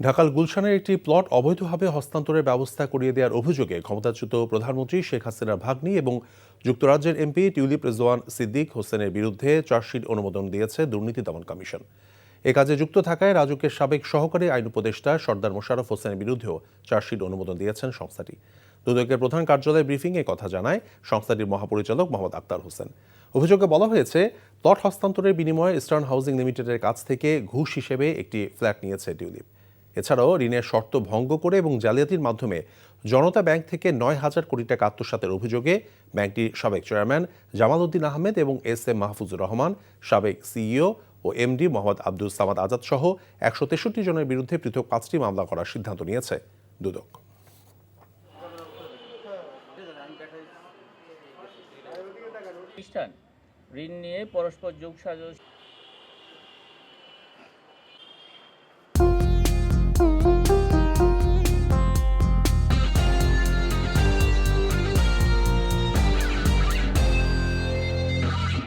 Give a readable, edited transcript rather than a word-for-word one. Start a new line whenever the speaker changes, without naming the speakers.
ঢাকার গুলশানের একটি প্লট অবৈধভাবে হস্তান্তরের ব্যবস্থা করিয়ে দেওয়ার অভিযোগে ক্ষমতাচ্যুত প্রধানমন্ত্রী শেখ হাসিনার ভাগ্নি এবং যুক্তরাজ্যের এমপি টিউলিপ রেজওয়ান সিদ্দিক হোসেনের বিরুদ্ধে চার্জশিট অনুমোদন দিয়েছে দুর্নীতি দমন কমিশন। এ কাজে যুক্ত থাকায় রাজুকের সাবেক সহকারী আইন উপদেষ্টা সর্দার মোশাররফ হোসেনের বিরুদ্ধেও চার্জশিট অনুমোদন দিয়েছেন সংস্থাটি। দুদকের প্রধান কার্যালয়ে ব্রিফিংয়ে কথা জানায় সংস্থাটির মহাপরিচালক মোহাম্মদ আক্তার হোসেন। অভিযোগে বলা হয়েছে, প্লট হস্তান্তরের বিনিময়ে ইস্টার্ন হাউজিং লিমিটেডের কাছ থেকে ঘুষ হিসেবে একটি ফ্ল্যাট নিয়েছে টিউলিপ। এছাড়াও ঋণের শর্ত ভঙ্গ করে এবং জালিয়াতির মাধ্যমে জনতা ব্যাংক থেকে ৯,০০০ কোটি টাকা আত্মসাতের অভিযোগে ব্যাংকটির সাবেক চেয়ারম্যান জামাল উদ্দিন আহমেদ এবং এস এম মাহফুজুর রহমান, সাবেক সিইও ও এমডি মোহাম্মদ আব্দুল সামাদ আজাদ সহ ১৬৩ জনের বিরুদ্ধে পৃথক ৫টি মামলা করার সিদ্ধান্ত নিয়েছে দুদক।
ঋণ নিয়ে পরস্পর যোগসাজশ